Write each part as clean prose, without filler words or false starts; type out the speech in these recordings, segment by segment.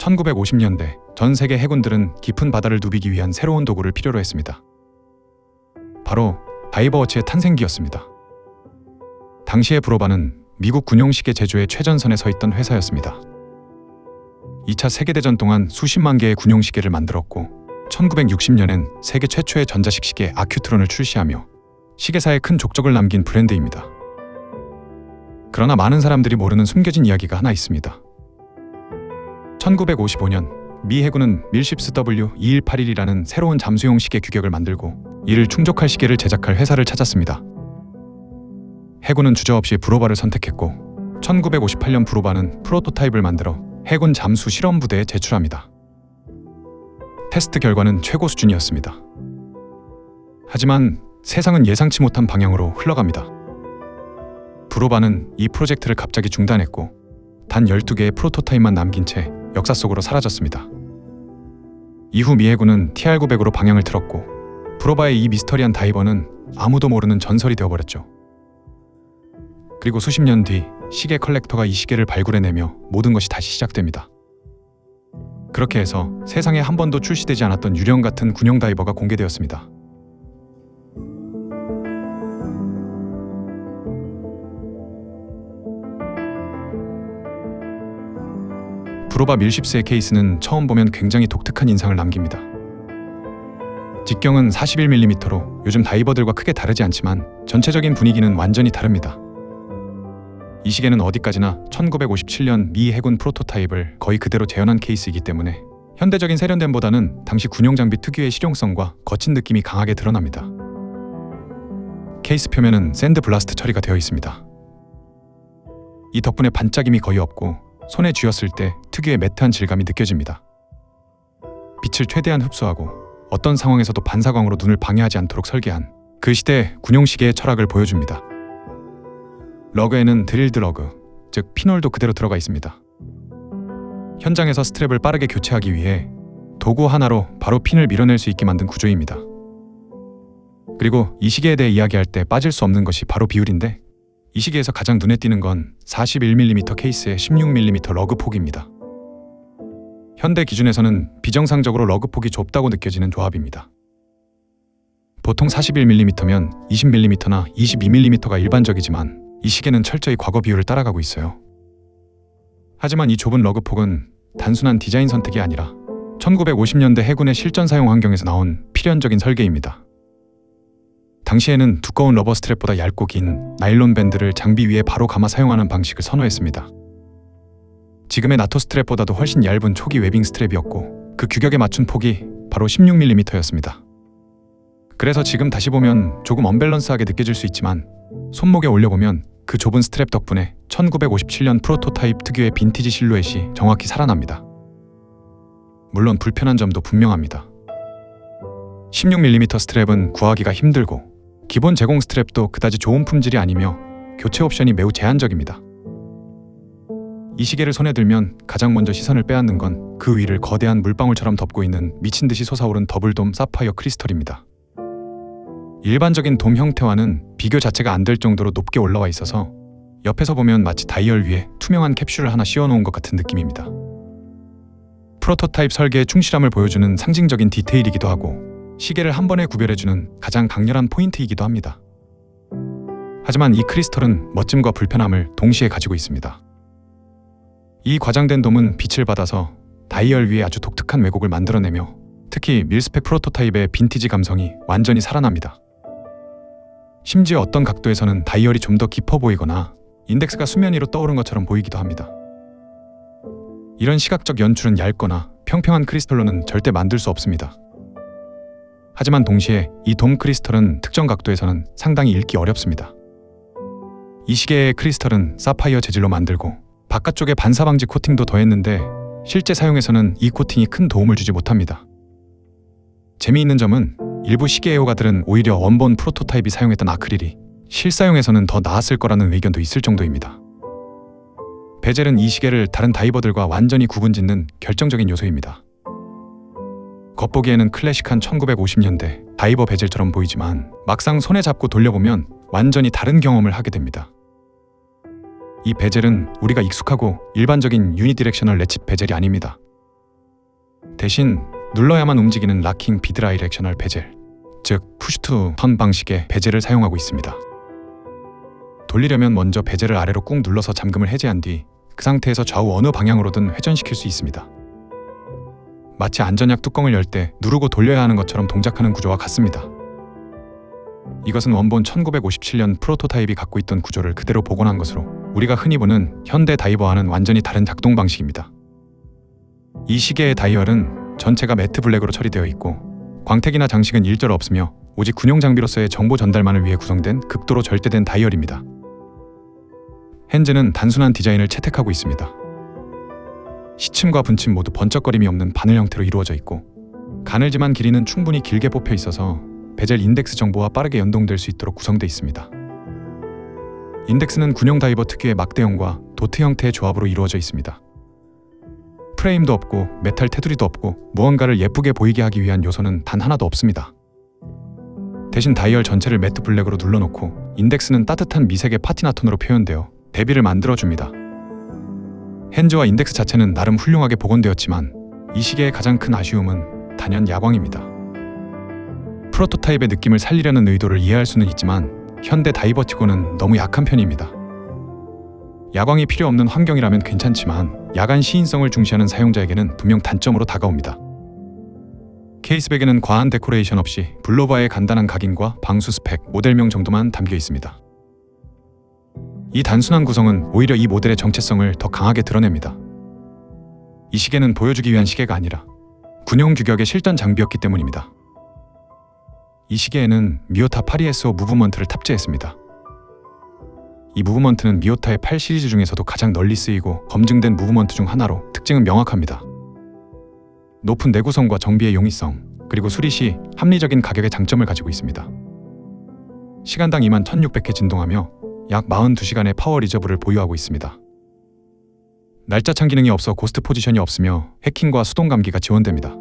1950년대 전 세계 해군들은 깊은 바다를 누비기 위한 새로운 도구를 필요로 했습니다. 바로 다이버워치의 탄생기였습니다. 당시의 브로바는 미국 군용시계 제조의 최전선에 서 있던 회사였습니다. 2차 세계대전 동안 수십만 개의 군용시계를 만들었고 1960년엔 세계 최초의 전자식 시계 아큐트론을 출시하며 시계사에 큰 족적을 남긴 브랜드입니다. 그러나 많은 사람들이 모르는 숨겨진 이야기가 하나 있습니다. 1955년 미 해군은 밀십스 W2181이라는 새로운 잠수용 시계 규격을 만들고 이를 충족할 시계를 제작할 회사를 찾았습니다. 해군은 주저없이 브로바를 선택했고 1958년 브로바는 프로토타입을 만들어 해군 잠수 실험 부대에 제출합니다. 테스트 결과는 최고 수준이었습니다. 하지만 세상은 예상치 못한 방향으로 흘러갑니다. 브로바는 이 프로젝트를 갑자기 중단했고 단 12개의 프로토타입만 남긴 채 역사 속으로 사라졌습니다. 이후 미 해군은 TR-900으로 방향을 틀었고 브로바의 이 미스터리한 다이버는 아무도 모르는 전설이 되어버렸죠. 그리고 수십 년 뒤 시계 컬렉터가 이 시계를 발굴해내며 모든 것이 다시 시작됩니다. 그렇게 해서 세상에 한 번도 출시되지 않았던 유령 같은 군용 다이버가 공개되었습니다. 브로바 밀십스의 케이스는 처음 보면 굉장히 독특한 인상을 남깁니다. 직경은 41mm로 요즘 다이버들과 크게 다르지 않지만 전체적인 분위기는 완전히 다릅니다. 이 시계는 어디까지나 1957년 미 해군 프로토타입을 거의 그대로 재현한 케이스이기 때문에 현대적인 세련됨보다는 당시 군용 장비 특유의 실용성과 거친 느낌이 강하게 드러납니다. 케이스 표면은 샌드 블라스트 처리가 되어 있습니다. 이 덕분에 반짝임이 거의 없고 손에 쥐었을 때 특유의 매트한 질감이 느껴집니다. 빛을 최대한 흡수하고 어떤 상황에서도 반사광으로 눈을 방해하지 않도록 설계한 그 시대 군용시계의 철학을 보여줍니다. 러그에는 드릴드 러그, 즉 핀홀도 그대로 들어가 있습니다. 현장에서 스트랩을 빠르게 교체하기 위해 도구 하나로 바로 핀을 밀어낼 수 있게 만든 구조입니다. 그리고 이 시계에 대해 이야기할 때 빠질 수 없는 것이 바로 비율인데 이 시계에서 가장 눈에 띄는 건 41mm 케이스의 16mm 러그 폭입니다. 현대 기준에서는 비정상적으로 러그 폭이 좁다고 느껴지는 조합입니다. 보통 41mm면 20mm나 22mm가 일반적이지만 이 시계는 철저히 과거 비율을 따라가고 있어요. 하지만 이 좁은 러그 폭은 단순한 디자인 선택이 아니라 1950년대 해군의 실전 사용 환경에서 나온 필연적인 설계입니다. 당시에는 두꺼운 러버 스트랩보다 얇고 긴 나일론 밴드를 장비 위에 바로 감아 사용하는 방식을 선호했습니다. 지금의 나토 스트랩보다도 훨씬 얇은 초기 웨빙 스트랩이었고 그 규격에 맞춘 폭이 바로 16mm였습니다. 그래서 지금 다시 보면 조금 언밸런스하게 느껴질 수 있지만 손목에 올려보면 그 좁은 스트랩 덕분에 1957년 프로토타입 특유의 빈티지 실루엣이 정확히 살아납니다. 물론 불편한 점도 분명합니다. 16mm 스트랩은 구하기가 힘들고 기본 제공 스트랩도 그다지 좋은 품질이 아니며 교체 옵션이 매우 제한적입니다. 이 시계를 손에 들면 가장 먼저 시선을 빼앗는 건 그 위를 거대한 물방울처럼 덮고 있는 미친듯이 솟아오른 더블돔 사파이어 크리스털입니다. 일반적인 돔 형태와는 비교 자체가 안 될 정도로 높게 올라와 있어서 옆에서 보면 마치 다이얼 위에 투명한 캡슐을 하나 씌워놓은 것 같은 느낌입니다. 프로토타입 설계의 충실함을 보여주는 상징적인 디테일이기도 하고 시계를 한 번에 구별해주는 가장 강렬한 포인트이기도 합니다. 하지만 이 크리스털은 멋짐과 불편함을 동시에 가지고 있습니다. 이 과장된 돔은 빛을 받아서 다이얼 위에 아주 독특한 왜곡을 만들어내며 특히 밀스펙 프로토타입의 빈티지 감성이 완전히 살아납니다. 심지어 어떤 각도에서는 다이얼이 좀 더 깊어 보이거나 인덱스가 수면 위로 떠오른 것처럼 보이기도 합니다. 이런 시각적 연출은 얇거나 평평한 크리스털로는 절대 만들 수 없습니다. 하지만 동시에 이 돔 크리스털은 특정 각도에서는 상당히 읽기 어렵습니다. 이 시계의 크리스털은 사파이어 재질로 만들고 바깥쪽에 반사방지 코팅도 더했는데 실제 사용에서는 이 코팅이 큰 도움을 주지 못합니다. 재미있는 점은 일부 시계 애호가들은 오히려 원본 프로토타입이 사용했던 아크릴이 실사용에서는 더 나았을 거라는 의견도 있을 정도입니다. 베젤은 이 시계를 다른 다이버들과 완전히 구분짓는 결정적인 요소입니다. 겉보기에는 클래식한 1950년대 다이버 베젤처럼 보이지만 막상 손에 잡고 돌려보면 완전히 다른 경험을 하게 됩니다. 이 베젤은 우리가 익숙하고 일반적인 유니디렉셔널 레칫 베젤이 아닙니다. 대신 눌러야만 움직이는 락킹 비드라이렉셔널 베젤, 즉 푸시 투 턴 방식의 베젤을 사용하고 있습니다. 돌리려면 먼저 베젤을 아래로 꾹 눌러서 잠금을 해제한 뒤 그 상태에서 좌우 어느 방향으로든 회전시킬 수 있습니다. 마치 안전약 뚜껑을 열 때 누르고 돌려야 하는 것처럼 동작하는 구조와 같습니다. 이것은 원본 1957년 프로토타입이 갖고 있던 구조를 그대로 복원한 것으로 우리가 흔히 보는 현대 다이버와는 완전히 다른 작동 방식입니다. 이 시계의 다이얼은 전체가 매트 블랙으로 처리되어 있고 광택이나 장식은 일절 없으며 오직 군용 장비로서의 정보 전달만을 위해 구성된 극도로 절대된 다이얼입니다. 핸즈는 단순한 디자인을 채택하고 있습니다. 시침과 분침 모두 번쩍거림이 없는 바늘 형태로 이루어져 있고 가늘지만 길이는 충분히 길게 뽑혀 있어서 베젤 인덱스 정보와 빠르게 연동될 수 있도록 구성되어 있습니다. 인덱스는 군용 다이버 특유의 막대형과 도트 형태의 조합으로 이루어져 있습니다. 프레임도 없고 메탈 테두리도 없고 무언가를 예쁘게 보이게 하기 위한 요소는 단 하나도 없습니다. 대신 다이얼 전체를 매트 블랙으로 눌러놓고 인덱스는 따뜻한 미색의 파티나 톤으로 표현되어 대비를 만들어줍니다. 핸즈와 인덱스 자체는 나름 훌륭하게 복원되었지만 이 시계의 가장 큰 아쉬움은 단연 야광입니다. 프로토타입의 느낌을 살리려는 의도를 이해할 수는 있지만 현대 다이버치고는 너무 약한 편입니다. 야광이 필요 없는 환경이라면 괜찮지만 야간 시인성을 중시하는 사용자에게는 분명 단점으로 다가옵니다. 케이스백에는 과한 데코레이션 없이 블로바의 간단한 각인과 방수 스펙, 모델명 정도만 담겨 있습니다. 이 단순한 구성은 오히려 이 모델의 정체성을 더 강하게 드러냅니다. 이 시계는 보여주기 위한 시계가 아니라 군용 규격의 실전 장비였기 때문입니다. 이 시계에는 미오타 82SO 무브먼트를 탑재했습니다. 이 무브먼트는 미오타의 8 시리즈 중에서도 가장 널리 쓰이고 검증된 무브먼트 중 하나로 특징은 명확합니다. 높은 내구성과 정비의 용이성, 그리고 수리 시 합리적인 가격의 장점을 가지고 있습니다. 시간당 21,600회 진동하며 약 42시간의 파워 리저브를 보유하고 있습니다. 날짜 창 기능이 없어 고스트 포지션이 없으며 해킹과 수동 감기가 지원됩니다.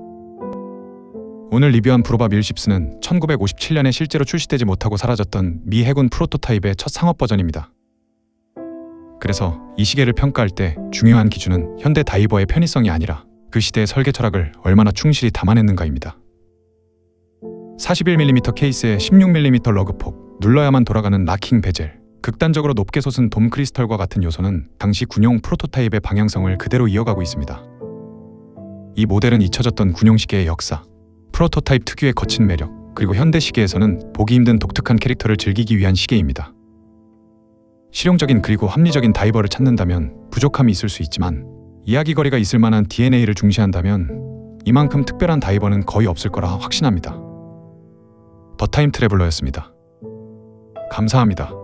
오늘 리뷰한 브로바 밀십스는 1957년에 실제로 출시되지 못하고 사라졌던 미 해군 프로토타입의 첫 상업 버전입니다. 그래서 이 시계를 평가할 때 중요한 기준은 현대 다이버의 편의성이 아니라 그 시대의 설계 철학을 얼마나 충실히 담아냈는가입니다. 41mm 케이스에 16mm 러그폭, 눌러야만 돌아가는 락킹 베젤, 극단적으로 높게 솟은 돔 크리스털과 같은 요소는 당시 군용 프로토타입의 방향성을 그대로 이어가고 있습니다. 이 모델은 잊혀졌던 군용 시계의 역사, 프로토타입 특유의 거친 매력, 그리고 현대 시계에서는 보기 힘든 독특한 캐릭터를 즐기기 위한 시계입니다. 실용적인 그리고 합리적인 다이버를 찾는다면 부족함이 있을 수 있지만 이야기거리가 있을 만한 DNA를 중시한다면 이만큼 특별한 다이버는 거의 없을 거라 확신합니다. 더 타임 트래블러였습니다. 감사합니다.